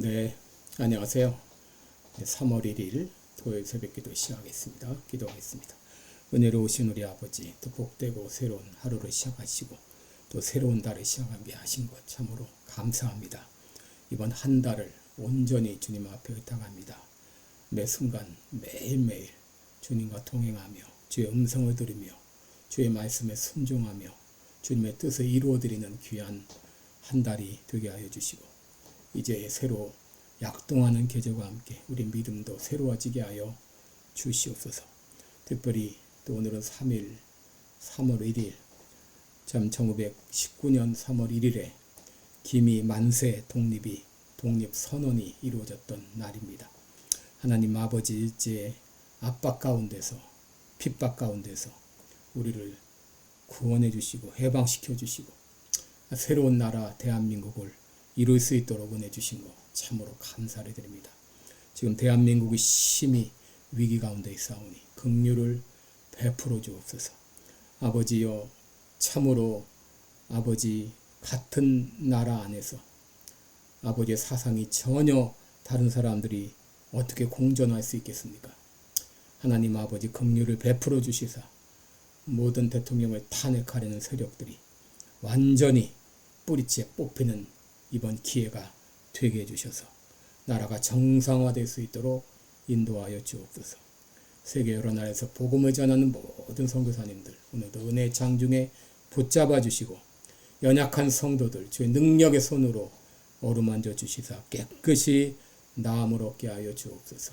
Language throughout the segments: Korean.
네, 안녕하세요. 3월 1일 토요일 새벽기도 시작하겠습니다. 기도하겠습니다. 은혜로우신 우리 아버지, 또 복되고 새로운 하루를 시작하시고 또 새로운 달을 시작하게 하신 것 참으로 감사합니다. 이번 한 달을 온전히 주님 앞에 의탁합니다. 매 순간 매일매일 주님과 동행하며 주의 음성을 들으며 주의 말씀에 순종하며 주님의 뜻을 이루어드리는 귀한 한 달이 되게 하여 주시고 이제 새로 약동하는 계절과 함께 우리 믿음도 새로워지게 하여 주시옵소서. 특별히 또 오늘은 3월 1일 참 1919년 3월 1일에 기미 만세 독립선언이 이루어졌던 날입니다. 하나님 아버지 일제의 압박 가운데서 핍박 가운데서 우리를 구원해 주시고 해방시켜 주시고 새로운 나라 대한민국을 이룰 수 있도록 은혜 주신 것 참으로 감사를 드립니다. 지금 대한민국이 심히 위기 가운데 있사오니 긍휼을 베풀어 주옵소서. 아버지여, 참으로 아버지 같은 나라 안에서 아버지의 사상이 전혀 다른 사람들이 어떻게 공존할 수 있겠습니까? 하나님 아버지 긍휼을 베풀어 주시사 모든 대통령을 탄핵하려는 세력들이 완전히 뿌리째 뽑히는 이번 기회가 되게 해주셔서 나라가 정상화될 수 있도록 인도하여 주옵소서. 세계 여러 나라에서 복음을 전하는 모든 선교사님들 오늘도 은혜 장중에 붙잡아 주시고 연약한 성도들 주의 능력의 손으로 어루만져 주시사 깨끗이 나음을 얻게 하여 주옵소서.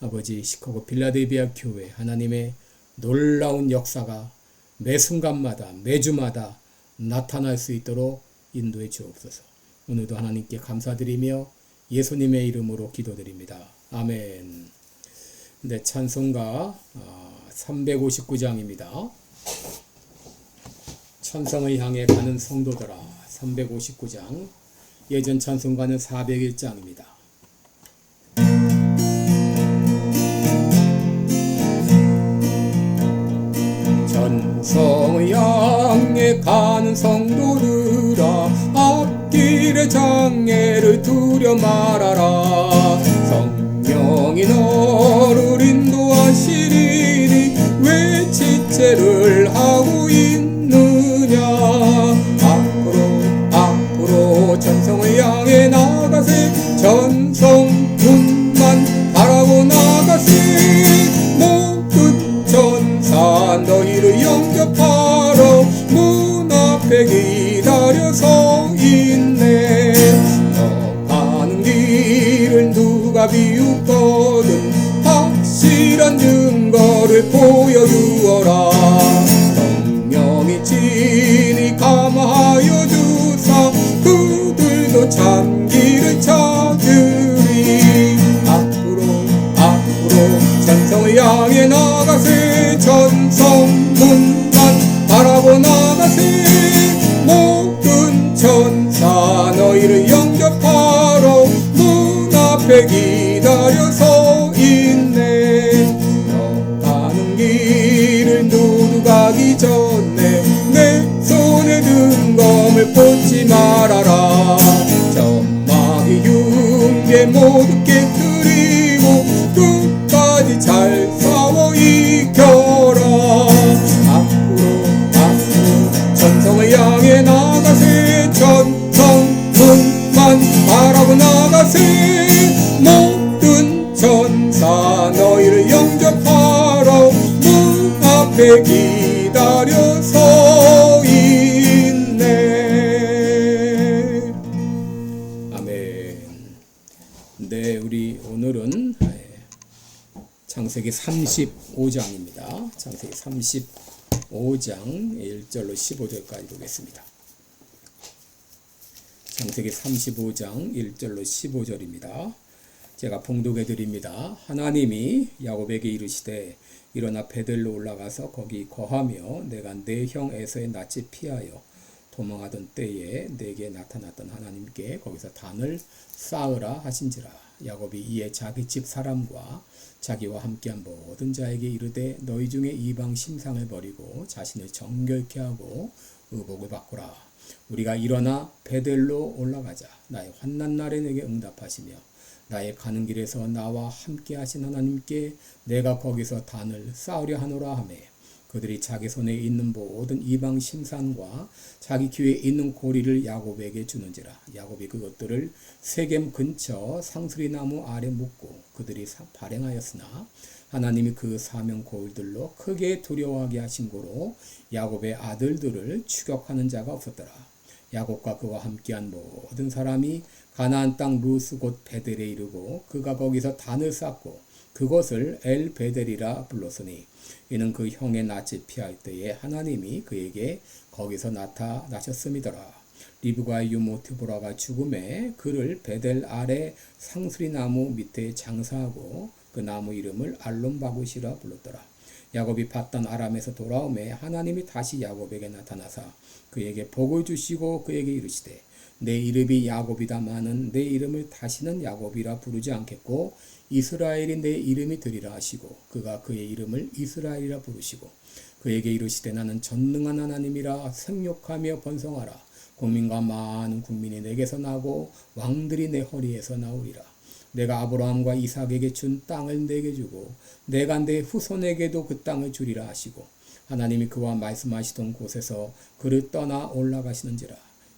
아버지 시카고 빌라델비아 교회 하나님의 놀라운 역사가 매 순간마다 매주마다 나타날 수 있도록 인도해 주옵소서. 오늘도 하나님께 감사드리며 예수님의 이름으로 기도드립니다. 아멘. 네, 찬송가 359장입니다. 천성을 향해 가는 성도들아 359장. 예전 찬송가는 401장입니다. 천성을 향해 가는 성도들아 앞길의 장애를 두려 말아라. 성령이 너를 인도하시리니 왜 지체를 하고 있느냐. 앞으로 전성을 향해 나가세. 전성 문만 바라보 나가세. 모든 전사 너희를 영접하러 문 앞에 기다려 서 있네. 너 가는 길을 누가 비웃거든 확실한 증거를 보여주어라. 성령이 친히 감화하여 주사 그들도 참 길을 찾으리. 앞으로 전성을 향해 나가세. 전성 문만 바라보 나가세. 모든 천사 너희를 영접하러 문 앞에 기다려 서 있네. 너 가는 길을 누구 가기 전에 내 손에 든 검을 뽑지 말아라. 점막이 흉계 모두 깨뜨리고 끝까지 잘 싸워 이겨라. 전성을 향해 나가세. 전성 문만 바라보 나가세. 모든 천사 너희를 영접하러 문 앞에 기다려 서 있네. 아멘. 네, 우리 오늘은 창세기 35장입니다. 창세기 35장 1절로 15절까지 보겠습니다. 창세기 35장 1절로 15절입니다. 제가 봉독해 드립니다. 하나님이 야곱에게 이르시되 일어나 베들로 올라가서 거기 거하며 내가 내 형 에서의 낯을 피하여 도망하던 때에 내게 나타났던 하나님께 거기서 단을 쌓으라 하신지라. 야곱이 이에 자기 집 사람과 자기와 함께한 모든 자에게 이르되 너희 중에 이방 심상을 버리고 자신을 정결케 하고 의복을 바꾸라. 우리가 일어나 베델로 올라가자. 나의 환난 날에 내게 응답하시며 나의 가는 길에서 나와 함께 하신 하나님께 내가 거기서 단을 쌓으려 하노라 하며 그들이 자기 손에 있는 모든 이방 신산과 자기 귀에 있는 고리를 야곱에게 주는지라. 야곱이 그것들을 세겜 근처 상수리 나무 아래 묻고 그들이 발행하였으나 하나님이 그 사명 고울들로 크게 두려워하게 하신 고로 야곱의 아들들을 추격하는 자가 없었더라. 야곱과 그와 함께한 모든 사람이 가나안 땅 루스 곧 베델에 이르고 그가 거기서 단을 쌓고 그것을 엘 베델이라 불렀으니 이는 그 형의 낯을 피할 때에 하나님이 그에게 거기서 나타나셨음이더라. 리브가의 유모 드보라가 죽음에 그를 베델 아래 상수리 나무 밑에 장사하고 그 나무 이름을 알론바굿이라 불렀더라. 야곱이 밧단 아람에서 돌아오매 하나님이 다시 야곱에게 나타나사 그에게 복을 주시고 그에게 이르시되 내 이름이 야곱이다마는 내 이름을 다시는 야곱이라 부르지 않겠고 이스라엘이 내 이름이 되리라 하시고 그가 그의 이름을 이스라엘이라 부르시고 그에게 이르시되 나는 전능한 하나님이라 생육하며 번성하라. 국민과 많은 국민이 내게서 나고 왕들이 내 허리에서 나오리라. 내가 아브라함과 이삭에게 준 땅을 내게 주고 내가 내 후손에게도 그 땅을 주리라 하시고 하나님이 그와 말씀하시던 곳에서 그를 떠나 올라가시는지라.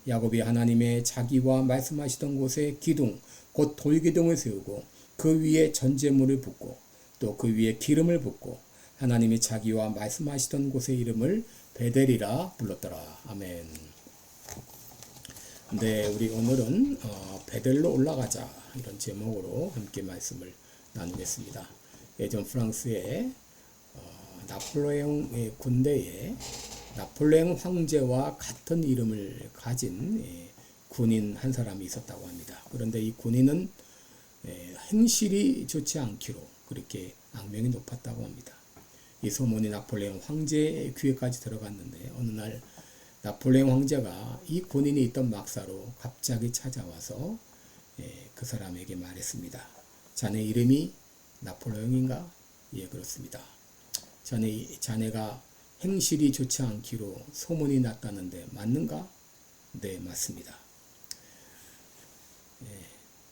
야곱이 하나님의 자기와 말씀하시던 곳에 기둥 곧 돌기둥을 세우고 그 위에 전제물을 붓고 또 그 위에 기름을 붓고 하나님이 자기와 말씀하시던 곳의 이름을 베델이라 불렀더라. 아멘. 네, 우리 오늘은 베델로 올라가자 이런 제목으로 함께 말씀을 나누겠습니다. 예전 프랑스의 나폴레옹의 군대에 나폴레옹 황제와 같은 이름을 가진 군인 한 사람이 있었다고 합니다. 그런데 이 군인은 행실이 좋지 않기로 그렇게 악명이 높았다고 합니다. 이 소문이 나폴레옹 황제의 귀에까지 들어갔는데 어느 날 나폴레옹 황제가 이 군인이 있던 막사로 갑자기 찾아와서 그 사람에게 말했습니다. 자네 이름이 나폴레옹인가? 예, 그렇습니다. 자네가 행실이 좋지 않기로 소문이 났다는데 맞는가? 네, 맞습니다.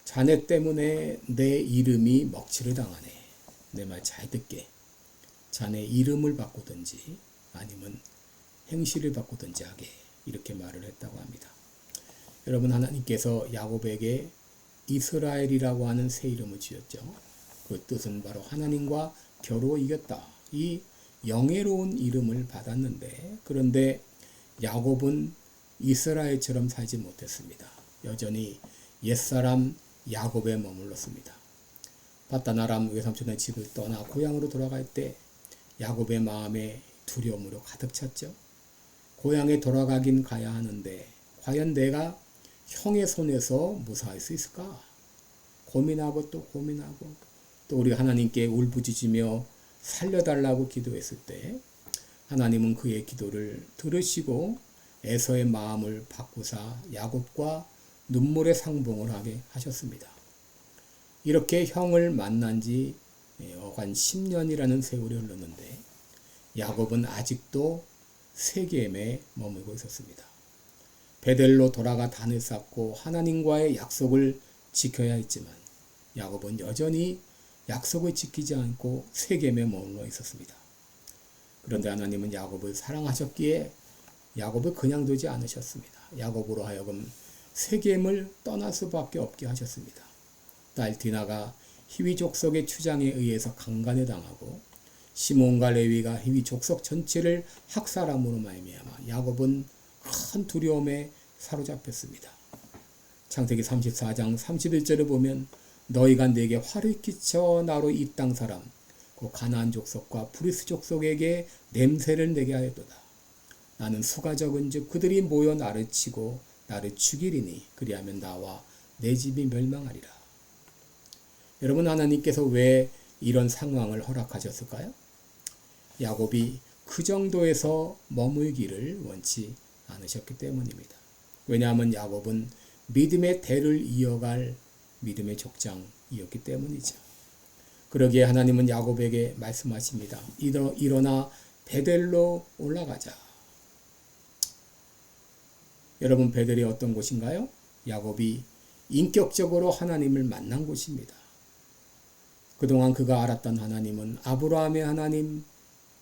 자네 때문에 내 이름이 먹칠을 당하네. 내 말 잘 듣게. 자네 이름을 바꾸든지 아니면 행실을 바꾸든지 하게 이렇게 말을 했다고 합니다. 여러분 하나님께서 야곱에게 이스라엘이라고 하는 새 이름을 지었죠. 그 뜻은 바로 하나님과 겨루어 이겼다. 이 영예로운 이름을 받았는데 그런데 야곱은 이스라엘처럼 살지 못했습니다. 여전히 옛사람 야곱에 머물렀습니다. 밧단 아람 외삼촌의 집을 떠나 고향으로 돌아갈 때 야곱의 마음에 두려움으로 가득 찼죠. 고향에 돌아가긴 가야 하는데 과연 내가 형의 손에서 무사할 수 있을까? 고민하고 또 고민하고 또 우리 하나님께 울부짖으며 살려달라고 기도했을 때 하나님은 그의 기도를 들으시고 에서의 마음을 바꾸사 야곱과 눈물의 상봉을 하게 하셨습니다. 이렇게 형을 만난 지 어간 10년이라는 세월이 흘렀는데 야곱은 아직도 세겜에 머물고 있었습니다. 베델로 돌아가 단을 쌓고 하나님과의 약속을 지켜야 했지만 야곱은 여전히 약속을 지키지 않고 세겜에 머물러 있었습니다. 그런데 하나님은 야곱을 사랑하셨기에 야곱을 그냥 두지 않으셨습니다. 야곱으로 하여금 세겜을 떠날 수밖에 없게 하셨습니다. 딸 디나가 히위 족속의 추장에 의해서 강간을 당하고 시몬과 레위가 히위 족속 전체를 학살함으로 말미암아 야곱은 큰 두려움에 사로잡혔습니다. 창세기 34장 31절을 보면 너희가 내게 화를 끼쳐 나로 이 땅 사람 그 가나안 족속과 브리스 족속에게 냄새를 내게 하였도다. 나는 수가 적은즉 그들이 모여 나를 치고 나를 죽이리니 그리하면 나와 내 집이 멸망하리라. 여러분 하나님께서 왜 이런 상황을 허락하셨을까요? 야곱이 그 정도에서 머물기를 원치 않으셨기 때문입니다. 왜냐하면 야곱은 믿음의 대를 이어갈 믿음의 족장이었기 때문이죠. 그러기에 하나님은 야곱에게 말씀하십니다. 일어나 베델로 올라가자. 여러분, 베델이 어떤 곳인가요? 야곱이 인격적으로 하나님을 만난 곳입니다. 그동안 그가 알았던 하나님은 아브라함의 하나님,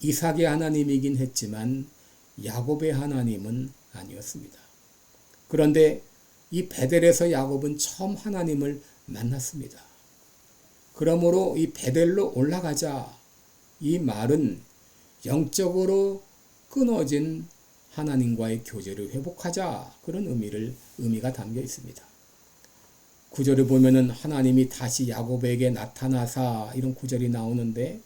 이삭의 하나님이긴 했지만 야곱의 하나님은 아니었습니다. 그런데 이 베델에서 야곱은 처음 하나님을 만났습니다. 그러므로 이 베델로 올라가자, 이 말은 영적으로 끊어진 하나님과의 교제를 회복하자, 그런 의미가 담겨 있습니다. 구절을 보면은 하나님이 다시 야곱에게 나타나사, 이런 구절이 나오는데,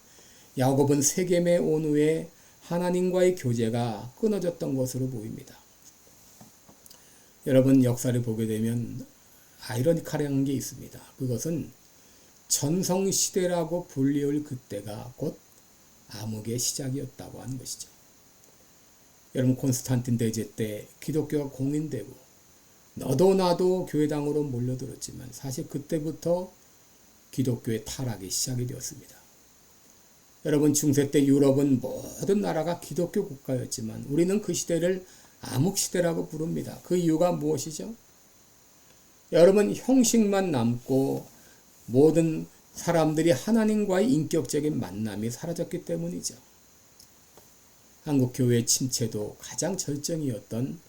야곱은 세겜에 온 후에 하나님과의 교제가 끊어졌던 것으로 보입니다. 여러분, 역사를 보게 되면 아이러니컬한 게 있습니다. 그것은 전성시대라고 불리울 그때가 곧 암흑의 시작이었다고 하는 것이죠. 여러분, 콘스탄틴 대제 때 기독교가 공인되고 너도 나도 교회당으로 몰려들었지만 사실 그때부터 기독교의 타락이 시작이 되었습니다. 여러분, 중세 때 유럽은 모든 나라가 기독교 국가였지만 우리는 그 시대를 암흑시대라고 부릅니다. 그 이유가 무엇이죠? 여러분, 형식만 남고 모든 사람들이 하나님과의 인격적인 만남이 사라졌기 때문이죠. 한국교회의 침체도 가장 절정이었던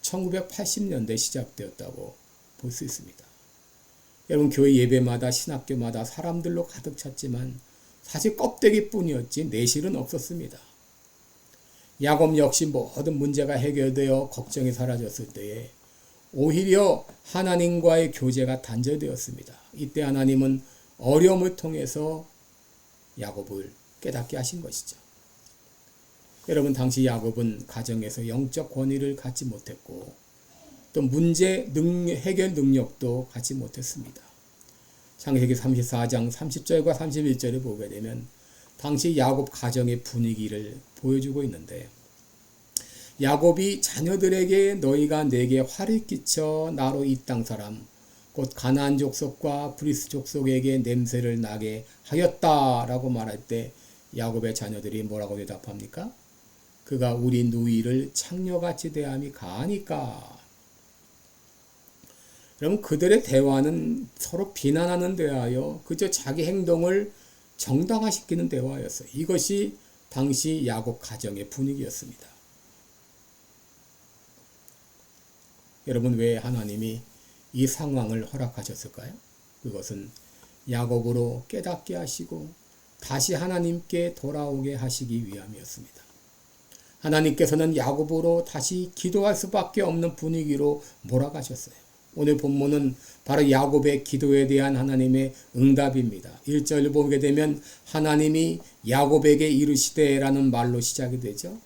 1980년대 시작되었다고 볼 수 있습니다. 여러분, 교회 예배마다 신학교마다 사람들로 가득 찼지만 사실 껍데기뿐이었지 내실은 없었습니다. 야곱 역시 모든 문제가 해결되어 걱정이 사라졌을 때에 오히려 하나님과의 교제가 단절되었습니다. 이때 하나님은 어려움을 통해서 야곱을 깨닫게 하신 것이죠. 여러분, 당시 야곱은 가정에서 영적 권위를 갖지 못했고 또 문제 해결 능력도 갖지 못했습니다. 창세기 34장 30절과 31절을 보게 되면 당시 야곱 가정의 분위기를 보여주고 있는데, 야곱이 자녀들에게 너희가 내게 화를 끼쳐 나로 이 땅 사람 곧 가나안 족속과 브리스 족속에게 냄새를 나게 하였다라고 말할 때 야곱의 자녀들이 뭐라고 대답합니까? 그가 우리 누이를 창녀같이 대함이 가하니까. 여러분, 그들의 대화는 서로 비난하는 대화요, 그저 자기 행동을 정당화시키는 대화였어요. 이것이 당시 야곱 가정의 분위기였습니다. 여러분, 왜 하나님이 이 상황을 허락하셨을까요? 그것은 야곱으로 깨닫게 하시고 다시 하나님께 돌아오게 하시기 위함이었습니다. 하나님께서는 야곱으로 다시 기도할 수밖에 없는 분위기로 몰아가셨어요. 오늘 본문은 바로 야곱의 기도에 대한 하나님의 응답입니다. 1절을 보게 되면 하나님이 야곱에게 이르시되라는 말로 시작이 되죠.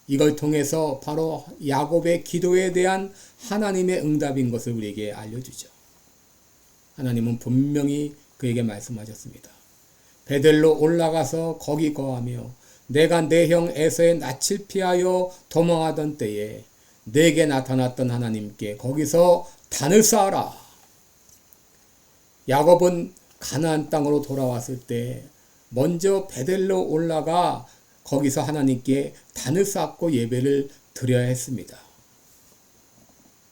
이걸 통해서 바로 야곱의 기도에 대한 하나님의 응답인 것을 우리에게 알려주죠. 하나님은 분명히 그에게 말씀하셨습니다. 베델로 올라가서 거기 거하며 내가 내 형 에서의 낯을 피하여 도망하던 때에 내게 나타났던 하나님께 거기서 단을 쌓아라. 야곱은 가나안 땅으로 돌아왔을 때 먼저 베델로 올라가 거기서 하나님께 단을 쌓고 예배를 드려야 했습니다.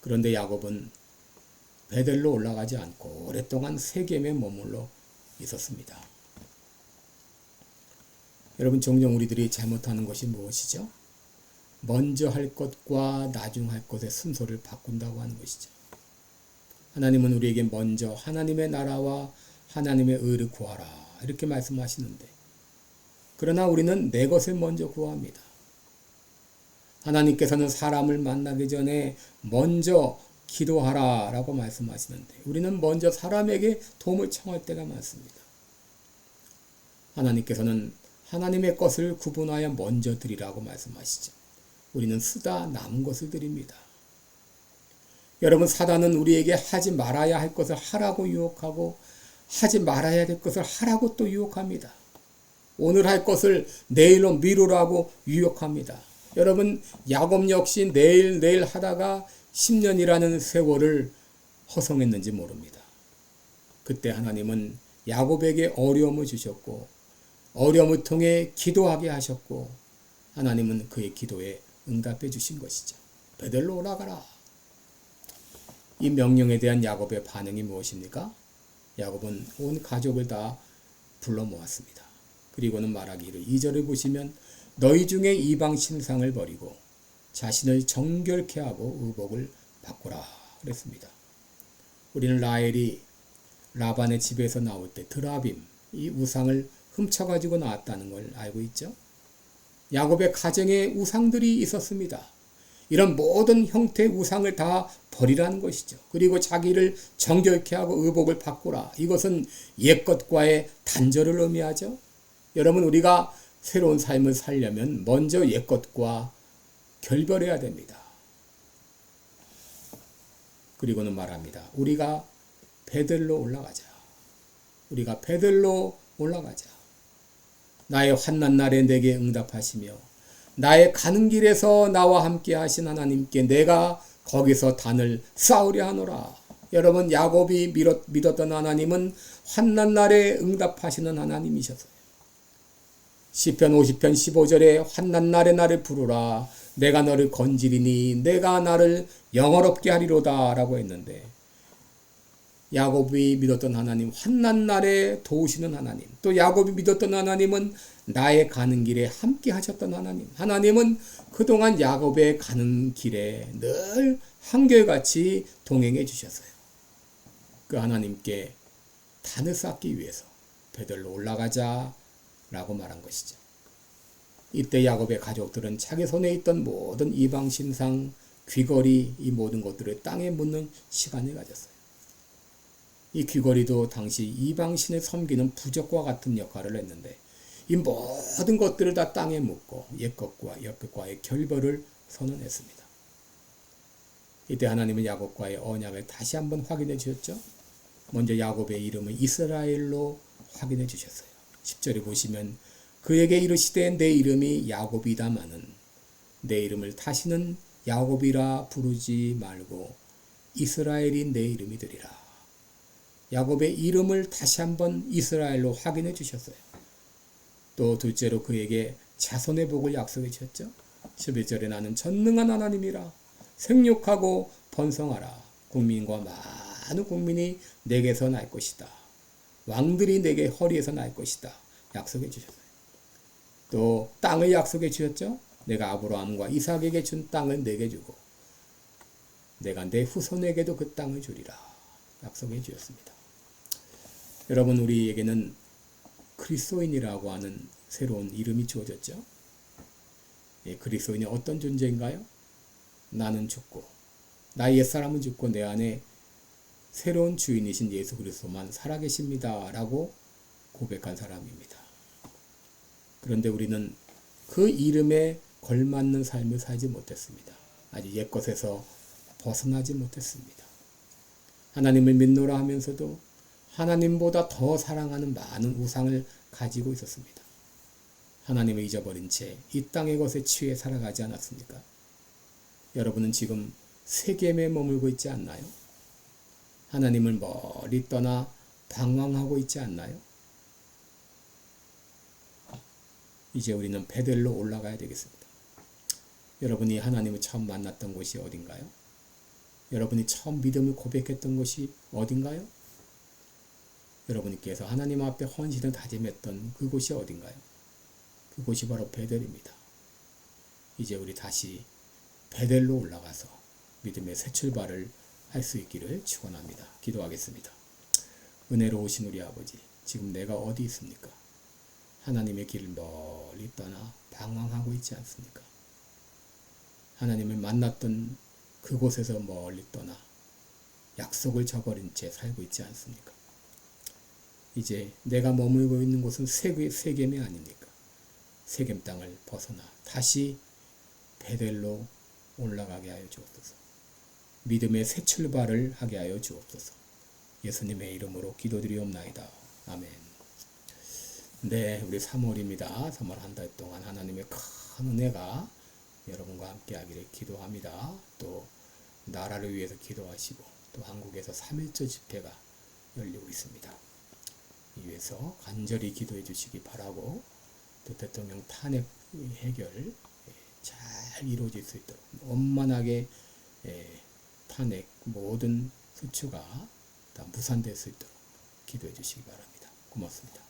그런데 야곱은 베델로 올라가지 않고 오랫동안 세겜에 머물러 있었습니다. 여러분, 종종 우리들이 잘못하는 것이 무엇이죠? 먼저 할 것과 나중 할 것의 순서를 바꾼다고 하는 것이죠. 하나님은 우리에게 먼저 하나님의 나라와 하나님의 의를 구하라 이렇게 말씀하시는데, 그러나 우리는 내 것을 먼저 구합니다. 하나님께서는 사람을 만나기 전에 먼저 기도하라 라고 말씀하시는데 우리는 먼저 사람에게 도움을 청할 때가 많습니다. 하나님께서는 하나님의 것을 구분하여 먼저 드리라고 말씀하시죠. 우리는 쓰다 남은 것을 드립니다. 여러분, 사단은 우리에게 하지 말아야 할 것을 하라고 유혹하고 하지 말아야 될 것을 하라고 또 유혹합니다. 오늘 할 것을 내일로 미루라고 유혹합니다. 여러분, 야곱 역시 내일 하다가 10년이라는 세월을 허송했는지 모릅니다. 그때 하나님은 야곱에게 어려움을 주셨고 어려움을 통해 기도하게 하셨고 하나님은 그의 기도에 응답해 주신 것이죠. 베델로 올라가라. 이 명령에 대한 야곱의 반응이 무엇입니까? 야곱은 온 가족을 다 불러 모았습니다. 그리고는 말하기를 2절을 보시면 너희 중에 이방 신상을 버리고 자신을 정결케 하고 의복을 바꾸라 그랬습니다. 우리는 라헬이 라반의 집에서 나올 때 드라빔 이 우상을 훔쳐가지고 나왔다는 걸 알고 있죠. 야곱의 가정에 우상들이 있었습니다. 이런 모든 형태의 우상을 다 버리라는 것이죠. 그리고 자기를 정결케 하고 의복을 바꾸라. 이것은 옛것과의 단절을 의미하죠. 여러분, 우리가 새로운 삶을 살려면 먼저 옛것과 결별해야 됩니다. 그리고는 말합니다. 우리가 베델로 올라가자. 우리가 베델로 올라가자. 나의 환난 날에 내게 응답하시며 나의 가는 길에서 나와 함께 하신 하나님께 내가 거기서 단을 쌓으려 하노라. 여러분, 야곱이 믿었던 하나님은 환난 날에 응답하시는 하나님이셨어요. 시편 50편 15절에 환난 날에 나를 부르라. 내가 너를 건지리니 내가 나를 영화롭게 하리로다 라고 했는데, 야곱이 믿었던 하나님, 환난 날에 도우시는 하나님, 또 야곱이 믿었던 하나님은 나의 가는 길에 함께 하셨던 하나님. 하나님은 그동안 야곱의 가는 길에 늘 한결같이 동행해 주셨어요. 그 하나님께 단을 쌓기 위해서 베들로 올라가자 라고 말한 것이죠. 이때 야곱의 가족들은 자기 손에 있던 모든 이방 신상, 귀걸이, 이 모든 것들을 땅에 묻는 시간을 가졌어요. 이 귀걸이도 당시 이방신을 섬기는 부적과 같은 역할을 했는데, 이 모든 것들을 다 땅에 묻고 옛것과 역것과의 결별을 선언했습니다. 이때 하나님은 야곱과의 언약을 다시 한번 확인해 주셨죠. 먼저 야곱의 이름을 이스라엘로 확인해 주셨어요. 10절에 보시면 그에게 이르시되 내 이름이 야곱이다마는 내 이름을 다시는 야곱이라 부르지 말고 이스라엘이 내 이름이 되리라. 야곱의 이름을 다시 한번 이스라엘로 확인해 주셨어요. 또 둘째로 그에게 자손의 복을 약속해 주셨죠. 11절에 나는 전능한 하나님이라 생육하고 번성하라. 국민과 많은 국민이 내게서 날 것이다. 왕들이 내게 허리에서 날 것이다. 약속해 주셨어요. 또 땅을 약속해 주셨죠. 내가 아브라함과 이삭에게 준 땅을 내게 주고 내가 내 후손에게도 그 땅을 주리라. 약속해 주셨습니다. 여러분, 우리에게는 그리스도인이라고 하는 새로운 이름이 주어졌죠. 그리스도인이 어떤 존재인가요? 나는 죽고 나의 옛사람은 죽고 내 안에 새로운 주인이신 예수 그리스도만 살아계십니다 라고 고백한 사람입니다. 그런데 우리는 그 이름에 걸맞는 삶을 살지 못했습니다. 아직 옛것에서 벗어나지 못했습니다. 하나님을 믿노라 하면서도 하나님보다 더 사랑하는 많은 우상을 가지고 있었습니다. 하나님을 잊어버린 채 이 땅의 것에 취해 살아가지 않았습니까? 여러분은 지금 세겜에 머물고 있지 않나요? 하나님을 멀리 떠나 방황하고 있지 않나요? 이제 우리는 베델로 올라가야 되겠습니다. 여러분이 하나님을 처음 만났던 곳이 어딘가요? 여러분이 처음 믿음을 고백했던 곳이 어딘가요? 여러분께서 하나님 앞에 헌신을 다짐했던 그곳이 어딘가요? 그곳이 바로 베델입니다. 이제 우리 다시 베델로 올라가서 믿음의 새 출발을 할 수 있기를 축원합니다. 기도하겠습니다. 은혜로우신 우리 아버지, 지금 내가 어디 있습니까? 하나님의 길을 멀리 떠나 방황하고 있지 않습니까? 하나님을 만났던 그곳에서 멀리 떠나 약속을 저버린 채 살고 있지 않습니까? 이제 내가 머물고 있는 곳은 세겜이 아닙니까? 세겜 땅을 벗어나 다시 베델로 올라가게 하여 주옵소서. 믿음의 새 출발을 하게 하여 주옵소서. 예수님의 이름으로 기도드리옵나이다. 아멘. 네, 우리 3월입니다. 3월 한 달 동안 하나님의 큰 은혜가 여러분과 함께 하기를 기도합니다. 또 나라를 위해서 기도하시고 또 한국에서 3.1절 집회가 열리고 있습니다. 이 위해서 간절히 기도해 주시기 바라고, 또 대통령 탄핵 해결 잘 이루어질 수 있도록 원만하게 탄핵 모든 소추가 다 무산될 수 있도록 기도해 주시기 바랍니다. 고맙습니다.